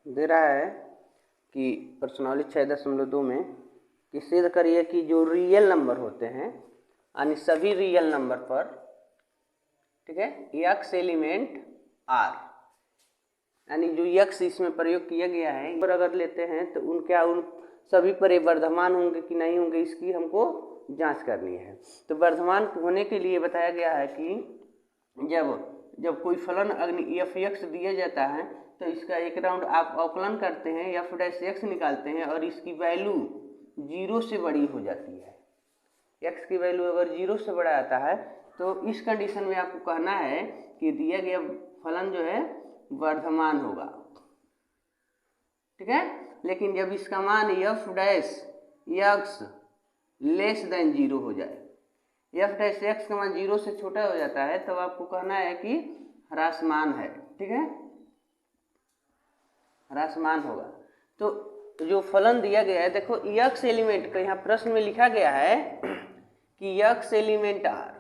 दे रहा है कि प्रश्नावली 6.2 में कि सिद्ध करिए कि जो रियल नंबर होते हैं यानी सभी रियल नंबर पर, ठीक है, यक्स एलिमेंट आर, यानी जो यक्स इसमें प्रयोग किया गया है पर अगर लेते हैं तो उन सभी पर ये वर्धमान होंगे कि नहीं होंगे, इसकी हमको जांच करनी है। तो वर्धमान होने के लिए बताया गया है कि जब कोई फलन अग्नि एफ एक्स दिया जाता है तो इसका एक राउंड आप अवकलन करते हैं, एफ डैश एक्स निकालते हैं और इसकी वैल्यू 0 से बड़ी हो जाती है। एक्स की वैल्यू अगर 0 से बड़ा आता है तो इस कंडीशन में आपको कहना है कि दिया गया फलन जो है वर्धमान होगा, ठीक है। लेकिन जब इसका मान F dash x less than 0 हो जाए, एफ डैश एक्स का मान 0 से छोटा हो जाता है, तब आपको कहना है कि ह्रासमान है, ठीक है, ह्रासमान होगा। तो जो फलन दिया गया है, देखो यक्स एलिमेंट का यहाँ प्रश्न में लिखा गया है कि यक्स एलिमेंट आर,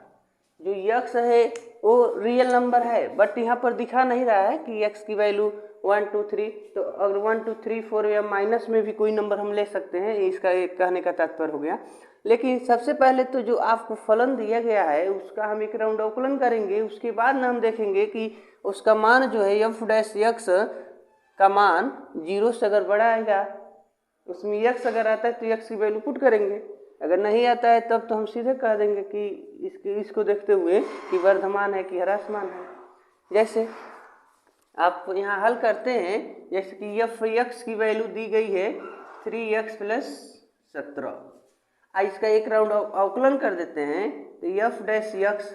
जो यक्स है वो रियल नंबर है, बट यहाँ पर दिखा नहीं रहा है कि यक्स की वैल्यू 1 2 3, तो अगर 1 2 3 4 या माइनस में भी कोई नंबर हम ले सकते हैं, इसका एक कहने का तात्पर्य हो गया। लेकिन सबसे पहले तो जो आपको फलन दिया गया है उसका हम एक राउंड अवकलन करेंगे, उसके बाद ना हम देखेंगे कि उसका मान जो है एफ डैश एक्स का मान 0 से अगर बड़ा आएगा, उसमें यक्स अगर आता है तो यक्स की वैल्यू पुट करेंगे, अगर नहीं आता है तब तो हम सीधे कह देंगे कि इसको देखते हुए कि वर्धमान है कि ह्रासमान है। जैसे आप यहाँ हल करते हैं, जैसे कि एफ एक्स की वैल्यू दी गई है 3x + 17, इसका एक राउंड अवकलन कर देते हैं तो एफ डैश एक्स,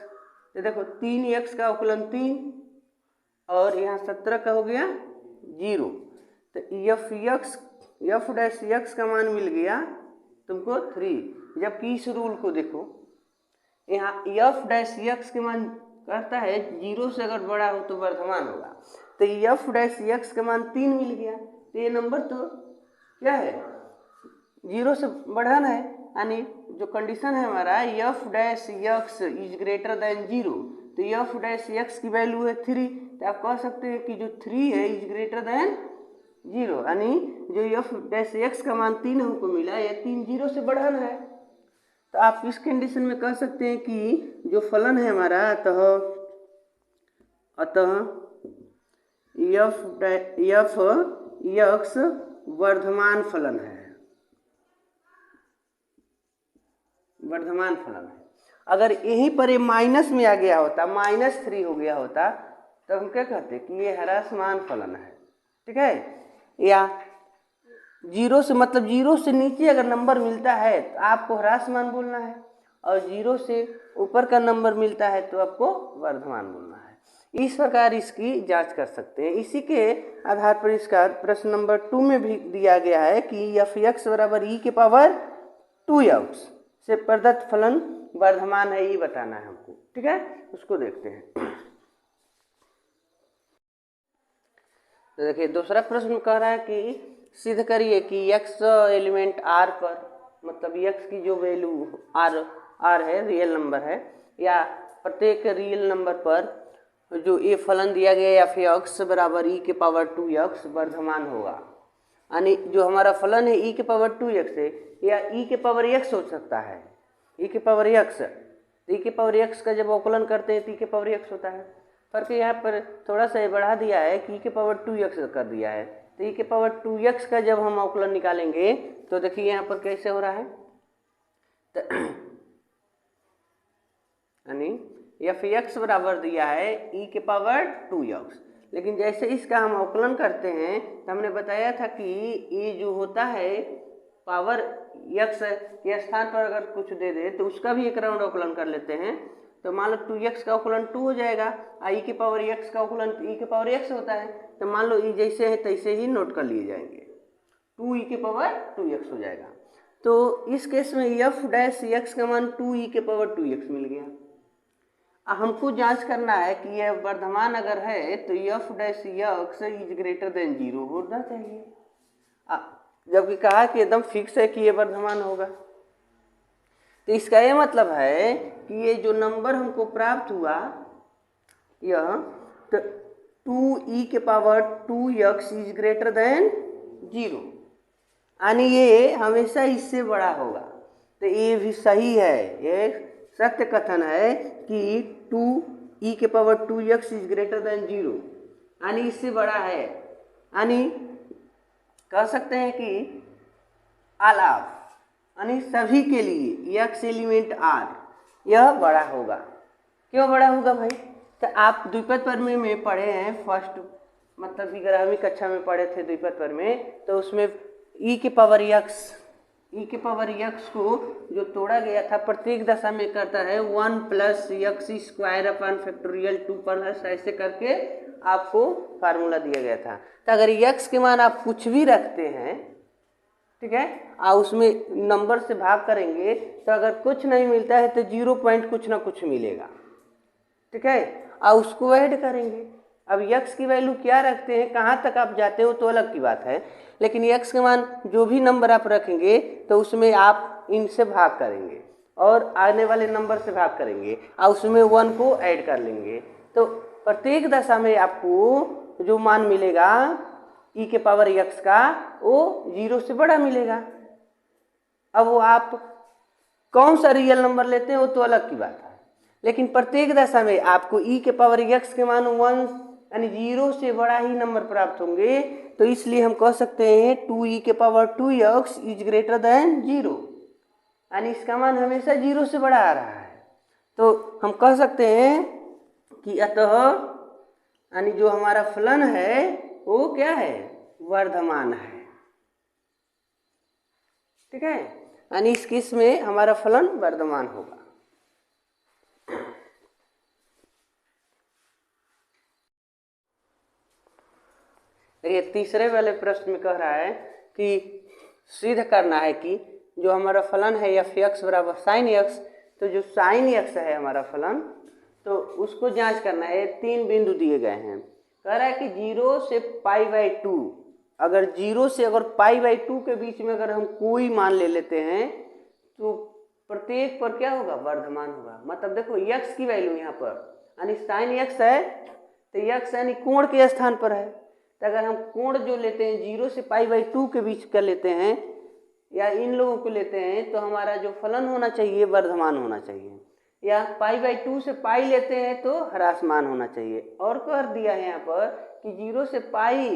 तो देखो 3x का अवकलन 3 और यहाँ 17 का हो गया 0, तो एफ डैश एक्स का मान मिल गया तुमको 3। जबकि इस रूल को देखो, यहाँ एफ डैश एक्स के मान कहता है 0 से अगर बड़ा हो तो वर्धमान होगा, तो एफ डैश एक्स का मान 3 मिल गया, तो ये नंबर तो क्या है 0 से बढ़ाना है, यानी जो कंडीशन है हमारा F dash x is greater than 0, तो एफ डैश एक्स की वैल्यू है 3, तो आप कह सकते हैं कि जो 3 है इज ग्रेटर देन 0, यानी जो एफ डैश एक्स का मान 3 हमको मिला, ये 3 0 से बढ़ाना है। तो आप इस कंडीशन में कह सकते हैं कि जो फलन है हमारा अतः एफ एक्स वर्धमान फलन है, वर्धमान फलन है। अगर यहीं पर ये माइनस में आ गया होता, -3 हो गया होता, तो हम क्या कहते कि ये ह्रासमान फलन है, ठीक है। या 0 से मतलब 0 से नीचे अगर नंबर मिलता है तो आपको ह्रासमान बोलना है, और 0 से ऊपर का नंबर मिलता है तो आपको वर्धमान बोलना है। इस प्रकार इसकी जांच कर सकते हैं। इसी के आधार पर इसका प्रश्न नंबर 2 में भी दिया गया है कि एफ एक्स बराबर e⁻2x से प्रदत्त फलन वर्धमान है, ये बताना है हमको, ठीक है। उसको देखते हैं। तो देखिए दूसरा प्रश्न कह रहा है कि सिद्ध करिए कि x एलिमेंट r पर, मतलब x की जो वैल्यू r है, रियल नंबर है, या प्रत्येक रियल नंबर पर जो ये फलन दिया गया एफ एक्स बराबर e⁻2x वर्धमान होगा। यानी जो हमारा फलन है e⁻2x है या e⁻x हो सकता है, e⁻x, e⁻x का जब अवकलन करते हैं तो e⁻x होता है। फर्क यहाँ पर थोड़ा सा बढ़ा दिया है कि e⁻2x कर दिया है, तो e⁻2x का जब हम अवकलन निकालेंगे तो देखिए यहाँ पर कैसे हो रहा है, यानी एफ एक्स बराबर दिया है e⁻2x, लेकिन जैसे इसका हम अवकलन करते हैं तो हमने बताया था कि ये जो होता है पावर x के स्थान पर अगर कुछ दे दे तो उसका भी एक राउंड अवकलन कर लेते हैं, तो मान लो 2x का अवकलन 2 हो जाएगा, e⁻x का अवकलन e⁻x होता है, तो मान लो ये जैसे है तैसे ही नोट कर लिए जाएंगे, 2e⁻2x हो जाएगा। तो इस केस में एफ डैश एक्स का मान 2e⁻2x मिल गया। हमको जांच करना है कि यह वर्धमान अगर है तो F dash x is greater than 0 होना चाहिए, जबकि कहा कि एकदम फिक्स है कि ये वर्धमान होगा। तो इसका ये मतलब है कि ये जो नंबर हमको प्राप्त हुआ यह, तो 2e के power 2x is greater than 0, यानी ये हमेशा इससे बड़ा होगा। तो ये भी सही है, ये सत्य कथन है कि 2e के power 2x is greater than 0, यानी इससे बड़ा है। यानी कह सकते हैं कि ऑल ऑफ, यानी सभी के लिए x एलिमेंट r यह बड़ा होगा। क्यों बड़ा होगा भाई? तो आप द्विपद प्रमेय में पढ़े हैं, फर्स्ट मतलब 11वीं कक्षा में पढ़े थे द्विपद प्रमेय, तो उसमें e के पावर x को जो तोड़ा गया था प्रत्येक दशा में करता है 1 plus x square upon factorial 2 plus ऐसे करके आपको फार्मूला दिया गया था। तो अगर x के मान आप कुछ भी रखते हैं, ठीक है, और उसमें नंबर से भाग करेंगे तो अगर कुछ नहीं मिलता है तो 0 पॉइंट कुछ ना कुछ मिलेगा, ठीक है, और उसको ऐड करेंगे। अब x की वैल्यू क्या रखते हैं, कहाँ तक आप जाते हो तो अलग की बात है, लेकिन x के मान जो भी नंबर आप रखेंगे तो उसमें आप इनसे भाग करेंगे और आने वाले नंबर से भाग करेंगे और उसमें 1 को ऐड कर लेंगे। तो प्रत्येक दशा में आपको जो मान मिलेगा e के पावर x का वो 0 से बड़ा मिलेगा। अब वो आप कौन सा रियल नंबर लेते हैं वो तो अलग की बात है, लेकिन प्रत्येक दशा में आपको e के पावर x के मान 1 यानी 0 से बड़ा ही नंबर प्राप्त होंगे। तो इसलिए हम कह सकते हैं 2e के power 2x is greater than 0, यानी इसका मान हमेशा 0 से बड़ा आ रहा है। तो हम कह सकते हैं कि अतः यानी जो हमारा फलन है वो क्या है, वर्धमान है, ठीक है, यानी इस केस में हमारा फलन वर्धमान होगा। ये तीसरे वाले प्रश्न में कह रहा है कि सिद्ध करना है कि जो हमारा फलन है एफ एक्स बराबर साइन एक्स, तो जो साइन एक्स है हमारा फलन, तो उसको जांच करना है। 3 बिंदु दिए गए हैं, कह रहा है कि 0 से π/2, अगर 0 से अगर π/2 के बीच में अगर हम कोई मान ले लेते हैं तो प्रत्येक पर क्या होगा, वर्धमान होगा। मतलब देखो x की वैल्यू यहाँ पर यानी साइन एक्स है, तो x यानी कोण के स्थान पर है। तो अगर हम कोण जो लेते हैं 0 से π/2 के बीच कर लेते हैं या इन लोगों को लेते हैं तो हमारा जो फलन होना चाहिए वर्धमान होना चाहिए, या π/2 से पाई लेते हैं तो ह्रासमान होना चाहिए। और कर दिया है यहाँ पर कि 0 से पाई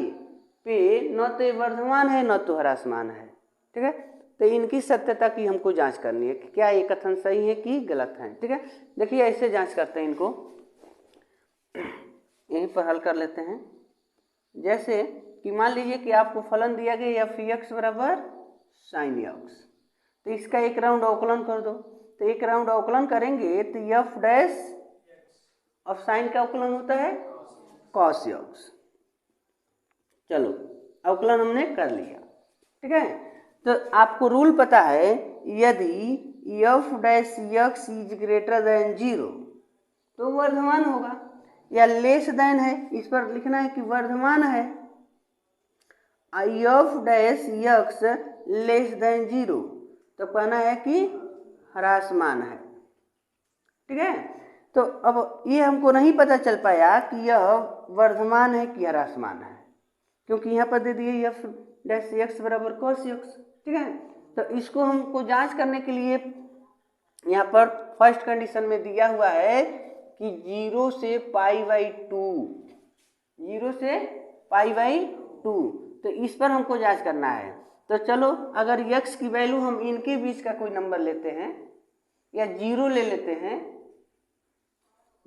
पे न तो वर्धमान है न तो ह्रासमान है, ठीक है। तो इनकी सत्यता की हमको जांच करनी है कि क्या ये कथन सही है कि गलत है, ठीक है। देखिए ऐसे जांच करते हैं इनको, यहीं पर हल कर लेते हैं। जैसे कि मान लीजिए कि आपको फलन दिया गया एफ एक्स बराबर साइन एक्स, तो इसका एक राउंड अवकलन कर दो। तो एक राउंड अवकलन करेंगे तो एफ डैश ऑफ साइन का अवकलन होता है कॉस एक्स। चलो अवकलन हमने कर लिया, ठीक है। तो आपको रूल पता है, यदि F dash x is greater than 0 तो वर्धमान होगा, या लेस देन है, इस पर लिखना है कि वर्धमान है। F dash x less than 0 तो कहना है कि ह्रासमान है, ठीक है। तो अब ये हमको नहीं पता चल पाया कि यह वर्धमान है कि ह्रासमान है, क्योंकि यहाँ पर दे दिए एफ डैश एक्स बराबर कॉस एक्स, ठीक है। तो इसको हमको जांच करने के लिए यहाँ पर फर्स्ट कंडीशन में दिया हुआ है कि 0 से π/2, 0 से π/2, तो इस पर हमको जांच करना है। तो चलो अगर x की वैल्यू हम इनके बीच का कोई नंबर लेते हैं या 0 ले लेते हैं,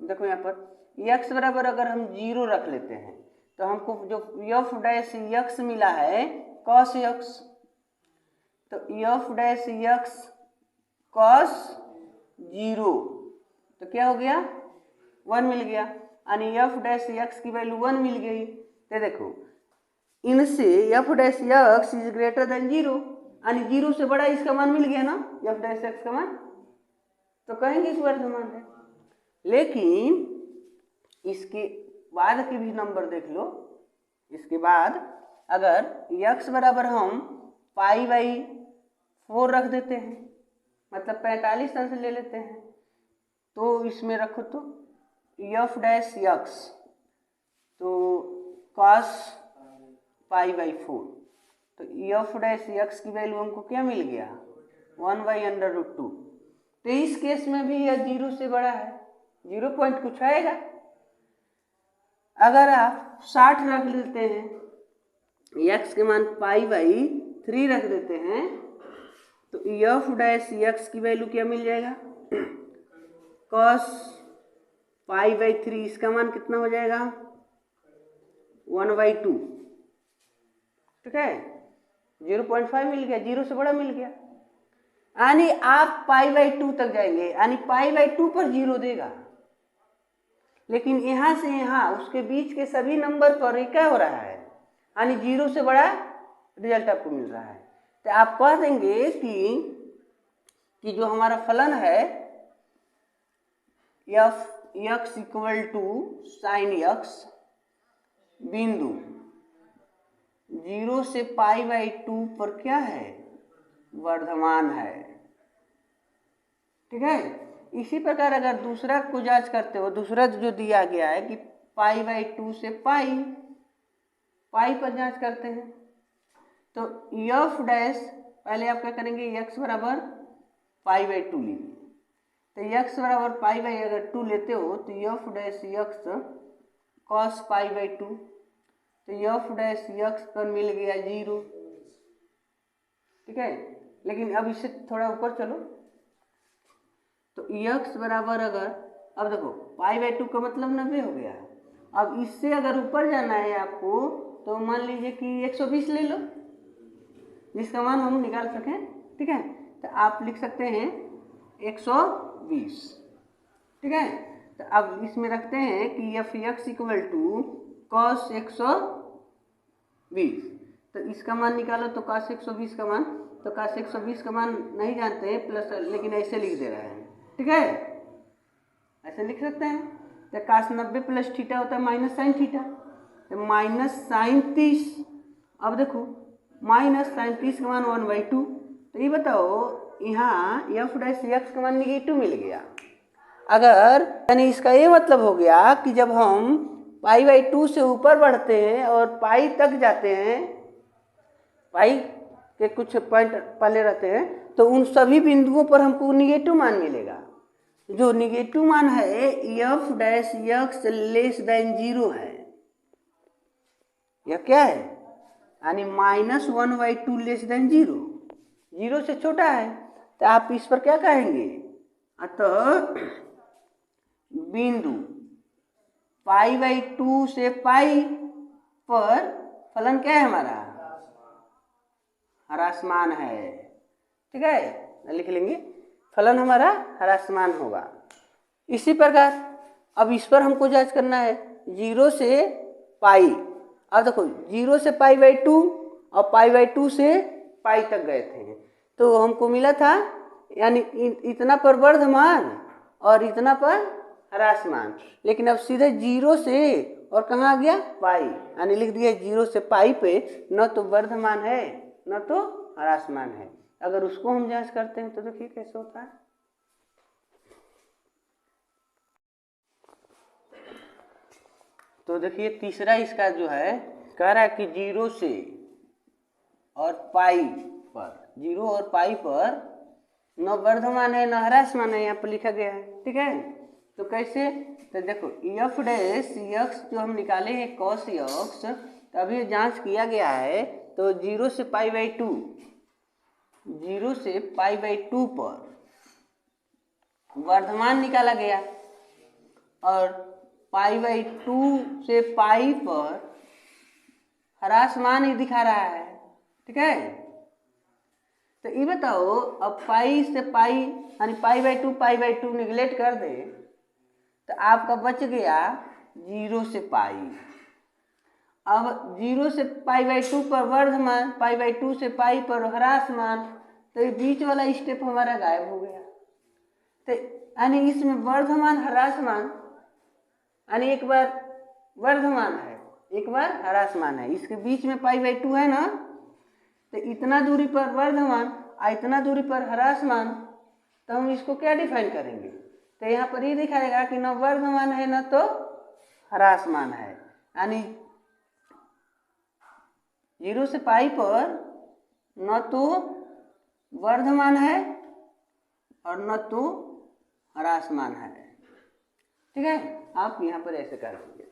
देखो यहाँ पर x बराबर अगर हम 0 रख लेते हैं तो हमको जो एफ डैश एक्स मिला है कॉस एक्स, तो एफ डैश एक्स कॉस 0 तो क्या हो गया, 1 मिल गया, यानी एफ डैश एक्स की वैल्यू 1 मिल गई। तो देखो इनसे F dash x is greater than 0, यानी 0 से बड़ा इसका मान मिल गया ना, एफ डैश एक्स का मान, तो कहेंगे इस वर्धमान है। लेकिन इसके बाद के भी नंबर देख लो, इसके बाद अगर x बराबर हम π/4 रख देते हैं, मतलब 45 अंश ले लेते हैं, तो इसमें रखो तो एफ डैश एक्स तो cos पाई बाई 4, तो एफ डैश एक्स की वैल्यू हमको क्या मिल गया 1/√2। तो इस केस में भी यह 0 से बड़ा है, 0 पॉइंट कुछ आएगा। अगर आप 60 रख लेते हैं, एक्स के मान पाई/3 रख देते हैं, तो एफ डैश एक्स की वैल्यू क्या मिल जाएगा cos पाई/3, इसका मान कितना हो जाएगा 1/2। ठीक है, 0.5 मिल गया, 0 से बड़ा मिल गया। यानी आप पाई/2 तक जाएंगे, यानी पाई/2 पर 0 देगा, लेकिन यहां से यहां उसके बीच के सभी नंबर पर क्या हो रहा है, यानी 0 से बड़ा रिजल्ट आपको मिल रहा है। तो आप कह देंगे कि जो हमारा फलन है f x equal to sine x बिंदु 0 से पाई/2 पर क्या है वर्धमान है। ठीक है, इसी प्रकार अगर दूसरा को जांच करते हो, दूसरा जो दिया गया है कि पाई/2 से पाई पर जांच करते हैं, तो एफ डैश पहले आप क्या करेंगे एक्स बराबर पाई/2 लीजिए। तो एक्स बराबर पाई/2 लेते हो तो एफ डैश एक्स कॉस पाई/2, तो एफ डैश एक्स पर मिल गया 0। ठीक है, लेकिन अब इससे थोड़ा ऊपर चलो, तो एक्स बराबर अगर अब देखो पाई/2 का मतलब 90 हो गया। अब इससे अगर ऊपर जाना है आपको तो मान लीजिए कि 120 ले लो, जिसका मान हम निकाल सकें। ठीक है, तो आप लिख सकते हैं 120। ठीक है, तो अब इसमें रखते हैं कि f x equal to cos 120, तो इसका मान निकालो तो cos 120 का मान, तो cos 120 का मान नहीं जानते हैं प्लस, लेकिन ऐसे लिख दे रहे हैं। ठीक है, ऐसे लिख सकते हैं। तो cos 90 प्लस थीटा होता है माइनस साइन थीटा, तो माइनस साइन 30। अब देखो माइनस साइन 30 का मान 1/2। तो ये बताओ यहाँ एफ डैश एक्स का मान निगेटिव मिल गया। अगर यानी इसका ये मतलब हो गया कि जब हम पाई/2 से ऊपर बढ़ते हैं और पाई तक जाते हैं, पाई के कुछ पॉइंट पहले रहते हैं, तो उन सभी बिंदुओं पर हमको निगेटिव मान मिलेगा। जो निगेटिव मान है F dash x less than 0 है, यह क्या है, यानी -1/2 लेस देन 0, 0 से छोटा है। तो आप इस पर क्या कहेंगे, अतः बिंदु पाई/2 से पाई पर फलन क्या है हमारा ह्रासमान है। ठीक है, लिख लेंगे फलन हमारा ह्रासमान होगा। इसी प्रकार अब इस पर हमको जांच करना है 0 से पाई। अब देखो 0 से पाई/2 और पाई/2 से पाई तक गए थे, तो हमको मिला था यानी इतना पर वर्धमान और इतना पर ह्रासमान। लेकिन अब सीधे 0 से और कहाँ आ गया पाई, यानी लिख दिया 0 से पाई पे न तो वर्धमान है न तो ह्रासमान है। अगर उसको हम जांच करते हैं तो देखिए कैसे होता है। तो देखिए तीसरा इसका जो है कह रहा है कि 0 से और पाई पर, 0 और पाई पर न वर्धमान है न ह्रासमान है, यहाँ पर लिखा गया है। ठीक है, तो कैसे, तो देखो एफ डैश एक्स जो हम निकाले हैं कॉस एक्स, तो अभी जांच किया गया है, तो 0 से पाई/2, 0 से पाई/2 पर वर्धमान निकाला गया और पाई/2 से पाई पर ह्रासमान ही दिखा रहा है। ठीक है, तो ये बताओ अब पाई से पाई यानी पाई/2 निगलेक्ट कर दे तो आपका बच गया 0 से पाई। अब 0 से पाई/2 पर वर्धमान, पाई/2 से पाई पर ह्रासमान, तो ये बीच वाला स्टेप हमारा गायब हो गया। तो यानी इसमें वर्धमान ह्रासमान, यानी एक बार वर्धमान है एक बार ह्रासमान है, इसके बीच में पाई/2 है ना, तो इतना दूरी पर वर्धमान और इतना दूरी पर ह्रासमान, तो हम इसको क्या डिफाइन करेंगे, तो यहाँ पर ये दिखाएगा कि न वर्धमान है न तो ह्रासमान है, यानी 0 से पाई पर न तो वर्धमान है और न तो ह्रासमान है। ठीक है, आप यहाँ पर ऐसे कर लीजिए।